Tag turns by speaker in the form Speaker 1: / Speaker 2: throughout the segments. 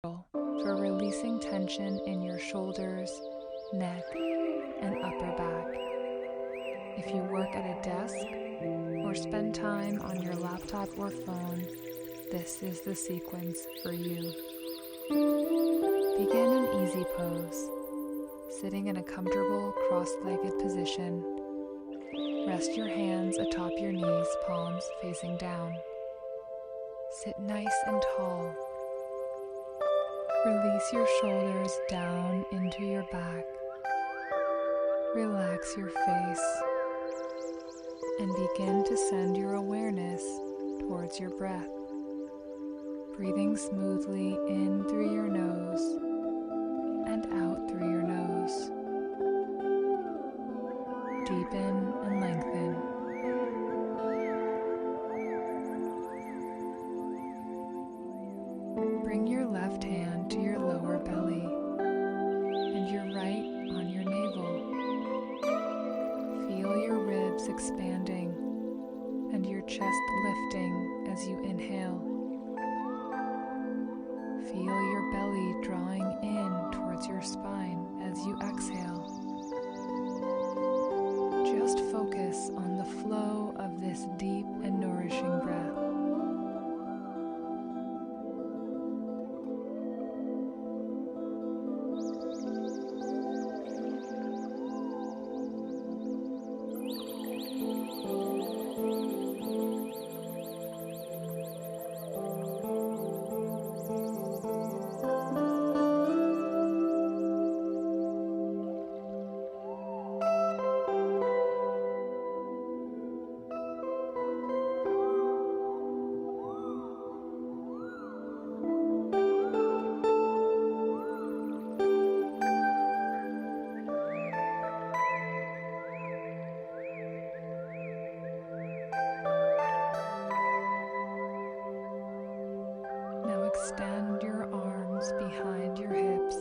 Speaker 1: for releasing tension in your shoulders, neck, and upper back. If you work at a desk or spend time on your laptop or phone, this is the sequence for you. Begin an easy pose, sitting in a comfortable cross-legged position. Rest your hands atop your knees, palms facing down. Sit nice and tall. Release your shoulders down into your back. Relax your face and begin to send your awareness towards your breath. Breathing smoothly in through your nose and out through your nose. Deepen and lengthen. Bring your left hand to your lower belly and your right on your navel. Feel your ribs expanding and your chest lifting as you inhale. Feel your belly drawing in towards your spine as you exhale. Just focus on the flow of this deep and nourishing breath. Extend your arms behind your hips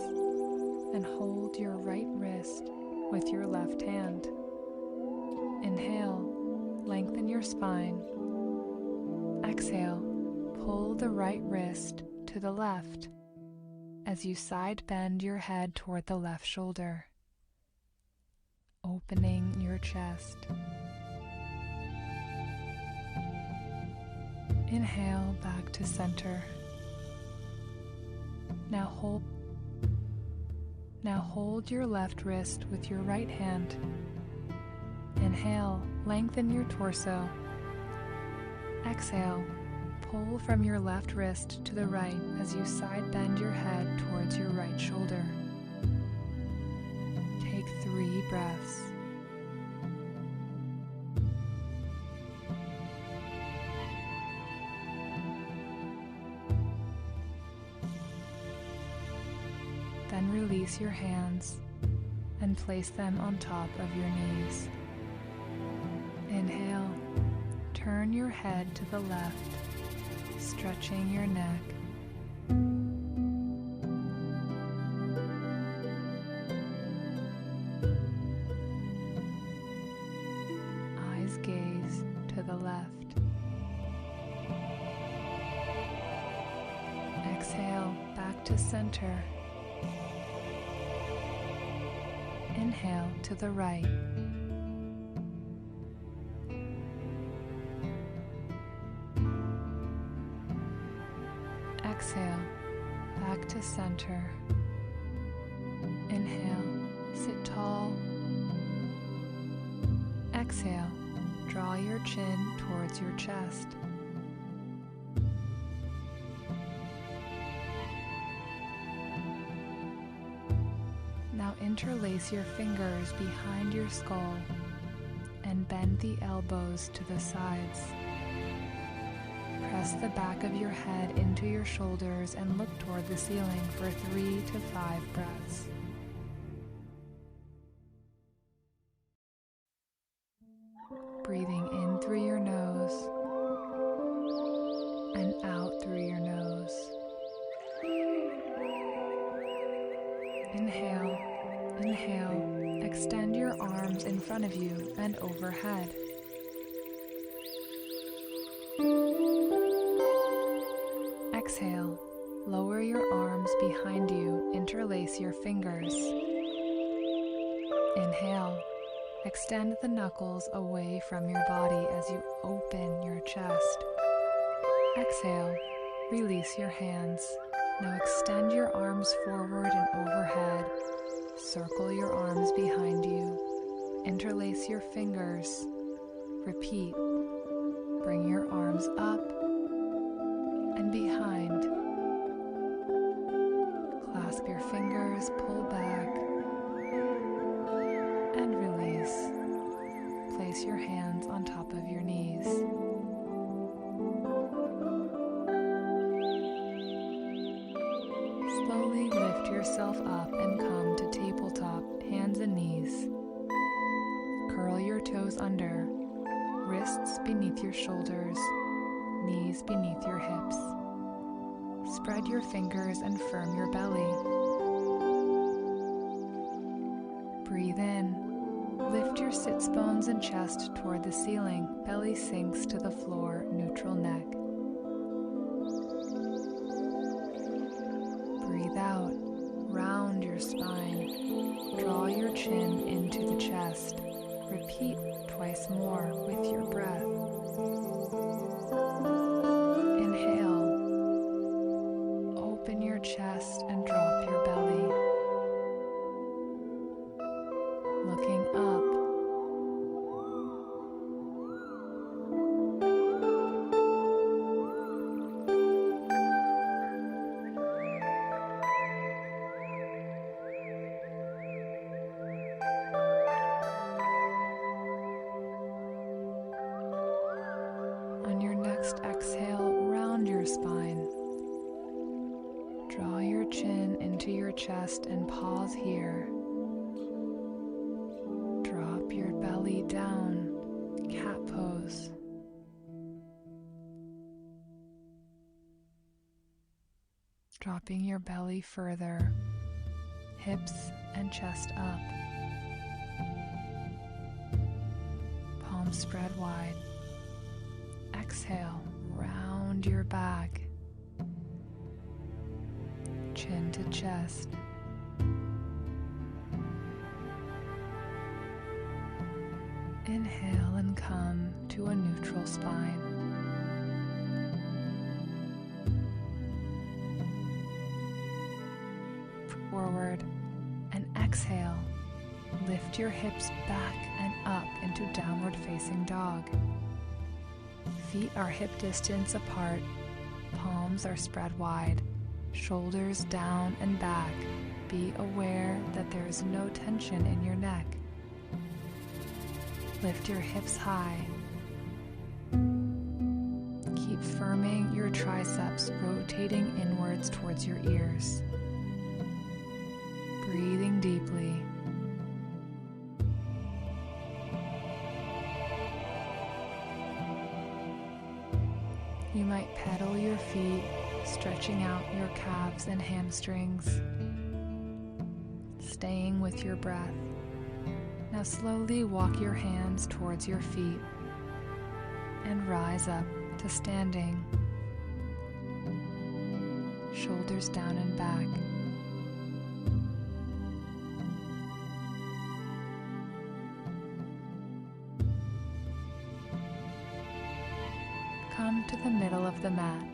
Speaker 1: and hold your right wrist with your left hand. Inhale, lengthen your spine. Exhale, pull the right wrist to the left as you side bend your head toward the left shoulder, opening your chest. Inhale back to center. Now hold your left wrist with your right hand. Inhale, lengthen your torso. Exhale, pull from your left wrist to the right as you side bend your head towards your right shoulder. Take 3 breaths. Then release your hands and place them on top of your knees. Inhale, turn your head to the left, stretching your neck. Eyes gaze to the left. Exhale, back to center. Inhale to the right. Exhale, back to center. Inhale, sit tall. Exhale, draw your chin towards your chest. Now interlace your fingers behind your skull and bend the elbows to the sides. Press the back of your head into your shoulders and look toward the ceiling for 3 to 5 breaths. Breathing in through your nose and out through your nose. Inhale, inhale, extend your arms in front of you and overhead. Exhale, Lower your arms behind you, interlace your fingers. Inhale, extend the knuckles away from your body as you open your chest. Exhale, release your hands. Now extend your arms forward and overhead. Circle your arms behind you. Interlace your fingers. Repeat. Bring your arms up and behind. Clasp your fingers, pull back, and release. Place your hands on top of your knees. Slowly lift yourself up and come to tabletop, hands and knees. Curl your toes under, wrists beneath your shoulders, knees beneath your hips. Spread your fingers and firm your belly. Breathe in. Lift your sits bones and chest toward the ceiling. Belly sinks to the floor, neutral neck. Breathe out. Round your spine. Draw your chin into the chest. Repeat twice more with your breath. Inhale. Open your chest and drop your belly. Looking up. On your next exhale, round your spine. Draw your chin into your chest and pause here. Drop your belly down, cat pose. Dropping your belly further, hips and chest up. Palms spread wide. Exhale, round your back, chin to chest. Inhale and come to a neutral spine. Forward and exhale. Lift your hips back and up into downward facing dog. Feet are hip distance apart, palms are spread wide, shoulders down and back. Be aware that there is no tension in your neck. Lift your hips high. Keep firming your triceps, rotating inwards towards your ears. Breathing deeply. You might pedal your feet, stretching out your calves and hamstrings, staying with your breath. Now slowly walk your hands towards your feet and rise up to standing. Shoulders down and back. Come to the middle of the mat.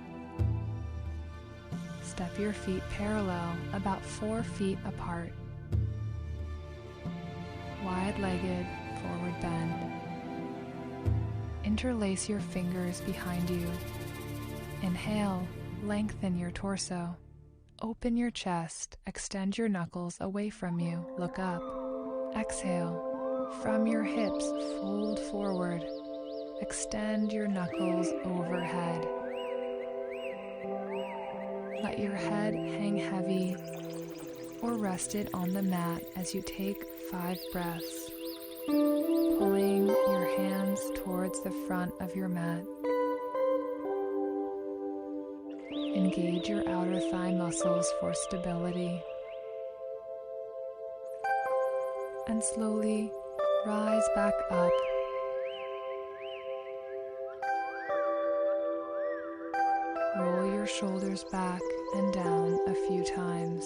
Speaker 1: Step your feet parallel, about 4 feet apart. Wide-legged, forward bend. Interlace your fingers behind you. Inhale, lengthen your torso. Open your chest, extend your knuckles away from you, look up. Exhale, from your hips, fold forward. Extend your knuckles overhead. Let your head hang heavy or rested on the mat as you take 5 breaths, pulling your hands towards the front of your mat. Engage your outer thigh muscles for stability. And slowly rise back up. Roll your shoulders back and down a few times.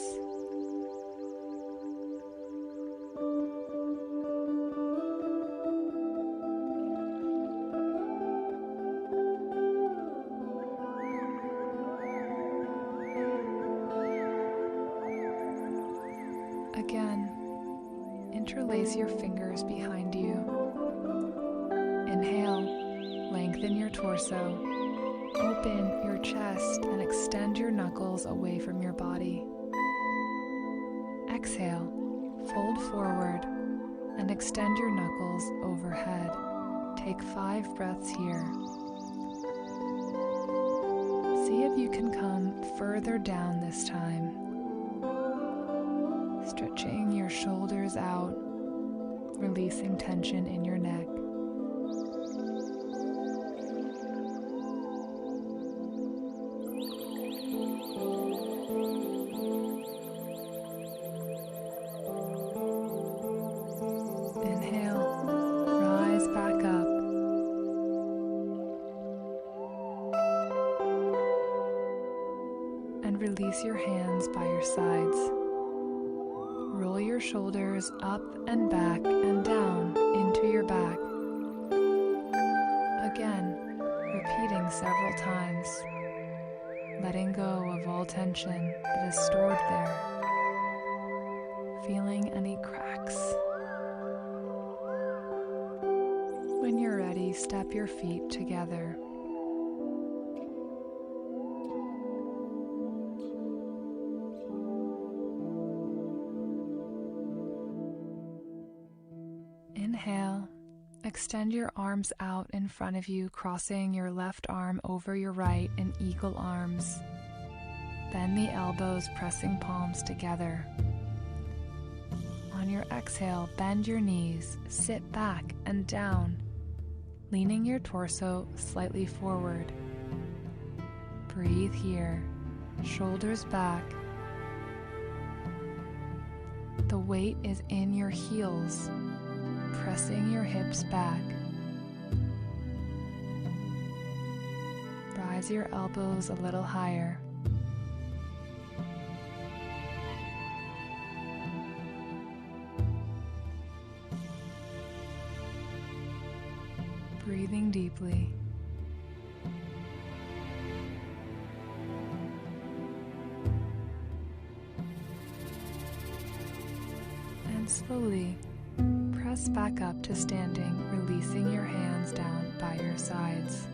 Speaker 1: Again, interlace your fingers behind you. Inhale, lengthen your torso, open your chest and extend your knuckles away from your body. Exhale, fold forward and extend your knuckles overhead. Take 5 breaths here. See if you can come further down this time. Stretching your shoulders out, releasing tension in your neck. Inhale, rise back up. And release your hands by your sides. Roll your shoulders up and back and down into your back. Again, repeating several times, letting go of all tension that is stored there. Feeling any cracks. When you're ready, step your feet together. Inhale, extend your arms out in front of you, crossing your left arm over your right in eagle arms. Bend the elbows, pressing palms together. On your exhale, bend your knees, sit back and down, leaning your torso slightly forward. Breathe here, shoulders back. The weight is in your heels, pressing your hips back. Rise your elbows a little higher. Breathing deeply. And slowly press back up to standing, releasing your hands down by your sides.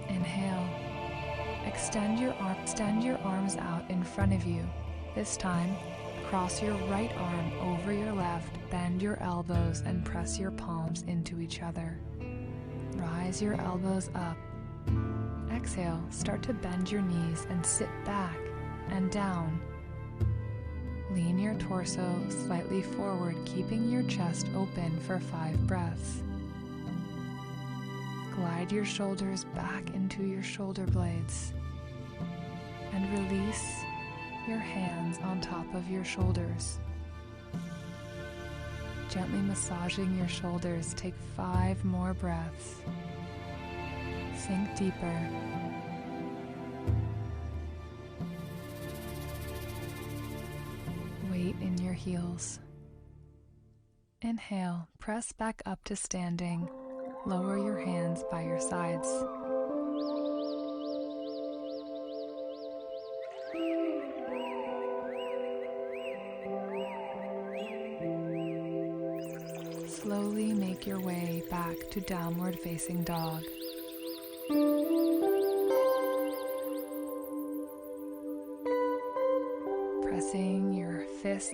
Speaker 1: Inhale. Extend your arms out in front of you. This time, cross your right arm over your left, bend your elbows and press your palms into each other. Rise your elbows up. Exhale, start to bend your knees and sit back and down. Lean your torso slightly forward, keeping your chest open for 5 breaths. Glide your shoulders back into your shoulder blades and release your hands on top of your shoulders. Gently massaging your shoulders, take 5 more breaths. Sink deeper. Weight in your heels. Inhale, press back up to standing. Lower your hands by your sides. Slowly make your way back to downward facing dog. Pressing your fists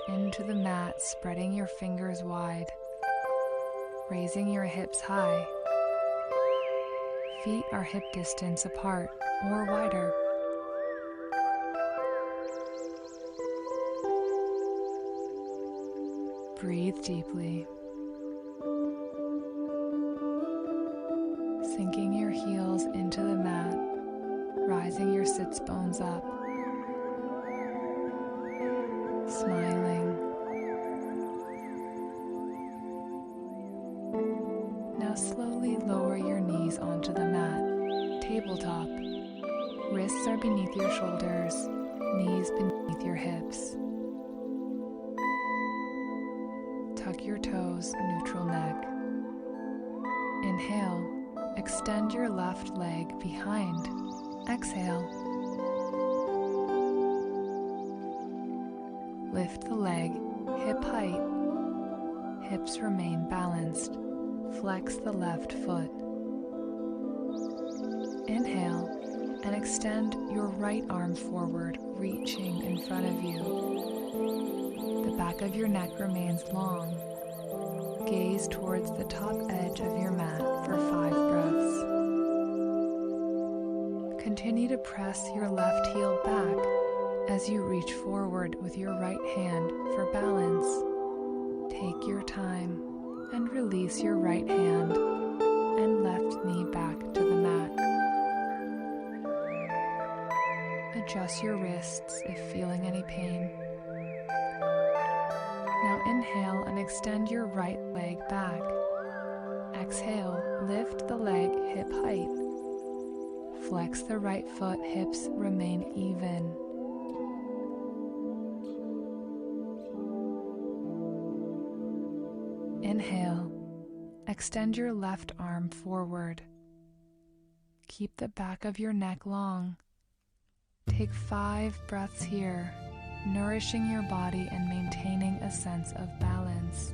Speaker 1: into the mat, spreading your fingers wide, raising your hips high. Feet are hip distance apart or wider. Breathe deeply. Sinking your heels into the mat, rising your sits bones up. Smiling. Now slowly lower your knees onto the mat, tabletop. Wrists are beneath your shoulders, knees beneath your hips. Tuck your toes, neutral neck. Inhale, extend your left leg behind. Exhale. Lift the leg, hip height. Hips remain balanced. Flex the left foot. Inhale and extend your right arm forward, reaching in front of you. The back of your neck remains long. Gaze towards the top edge of your mat for 5 breaths. Continue to press your left heel back as you reach forward with your right hand for balance. Take your time and release your right hand and left knee back to the mat. Adjust your wrists if feeling any pain. Now inhale and extend your right leg back. Exhale, lift the leg hip height. Flex the right foot, hips remain even. Inhale, extend your left arm forward. Keep the back of your neck long. Take 5 breaths here, nourishing your body and maintaining a sense of balance.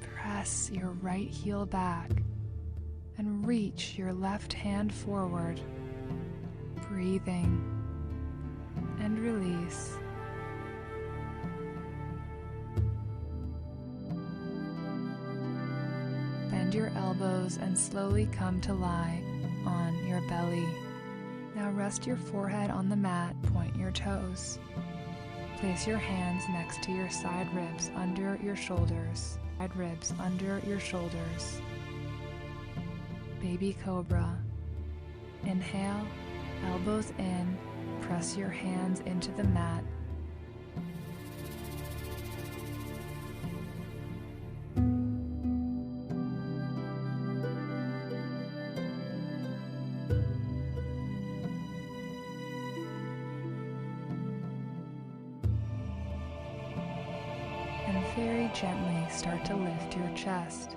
Speaker 1: Press your right heel back and reach your left hand forward, breathing and release. Bend your elbows and slowly come to lie on your belly. Now rest your forehead on the mat, point your toes. Place your hands next to your side ribs under your shoulders. Side ribs under your shoulders. Baby Cobra. Inhale, elbows in, press your hands into the mat. And very gently start to lift your chest.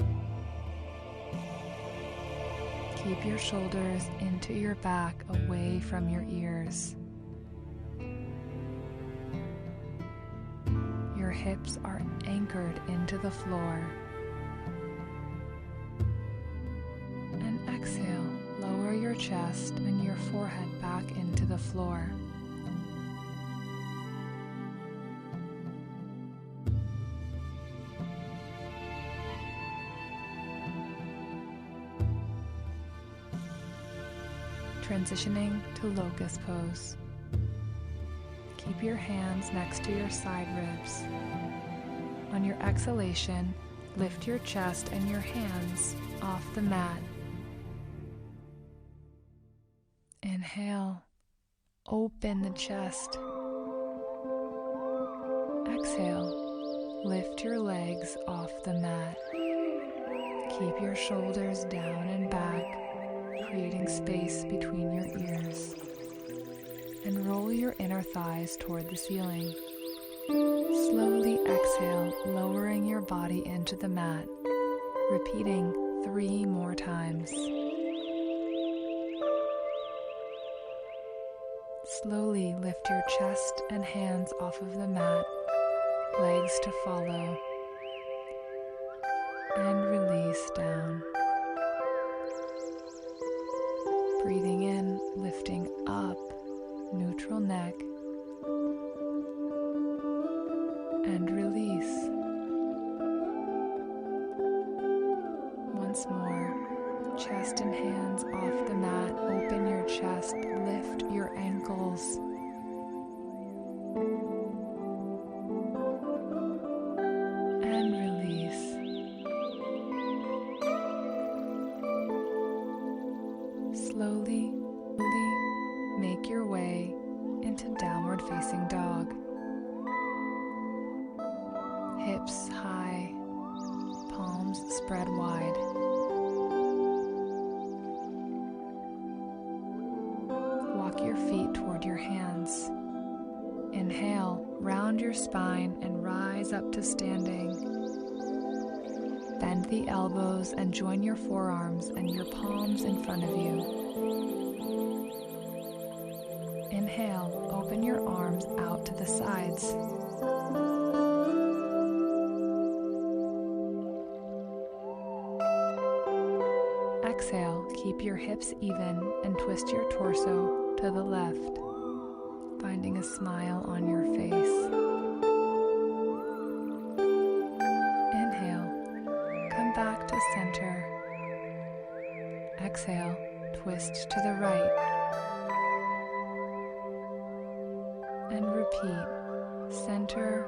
Speaker 1: Keep your shoulders into your back, away from your ears. Your hips are anchored into the floor. And exhale, lower your chest and your forehead back into the floor. Transitioning to locust pose. Keep your hands next to your side ribs. On your exhalation, lift your chest and your hands off the mat. Inhale, open the chest. Exhale, lift your legs off the mat. Keep your shoulders down and back, creating space between your ears. And roll your inner thighs toward the ceiling. Slowly exhale, lowering your body into the mat, repeating 3 more times. Slowly lift your chest and hands off of the mat, legs to follow, and release down. Breathing in, lifting up, neutral neck, and release. Once more, chest and hands off the mat, open your chest, lift your ankles. And release. Slowly make your way into downward facing dog. Hips high, palms spread wide. Walk your feet toward your hands. Inhale, round your spine and rise up to standing. Bend the elbows and join your forearms and your palms in front of you. Inhale, open your arms out to the sides. Exhale, keep your hips even and twist your torso to the left, finding a smile on your face. Inhale, come back to center. Exhale, twist to the right. And repeat, center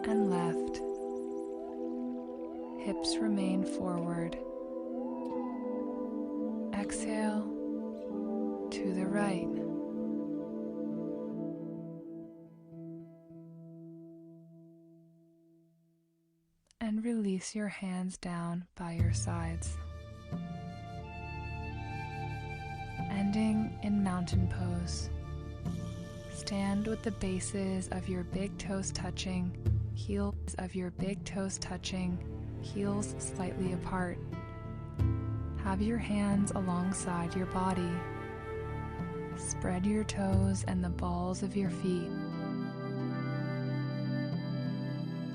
Speaker 1: and left. Hips remain forward. Exhale to the right. And release your hands down by your sides. Ending in mountain pose. Stand with the bases of your big toes touching, heels slightly apart. Have your hands alongside your body. Spread your toes and the balls of your feet.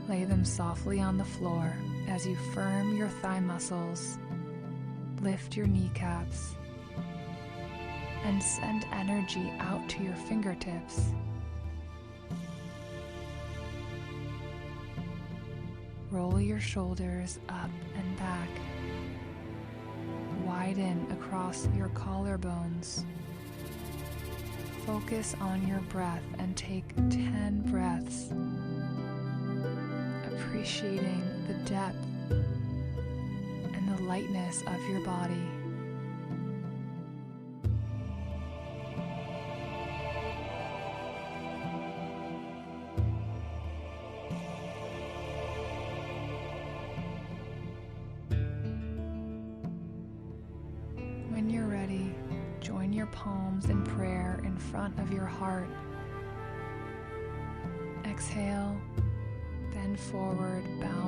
Speaker 1: Lay them softly on the floor as you firm your thigh muscles. Lift your kneecaps and send energy out to your fingertips. Roll your shoulders up and back. Widen across your collarbones. Focus on your breath and take 10 breaths, appreciating the depth and the lightness of your body. When you're ready, join your palms in prayer in front of your heart. Exhale, bend forward, bow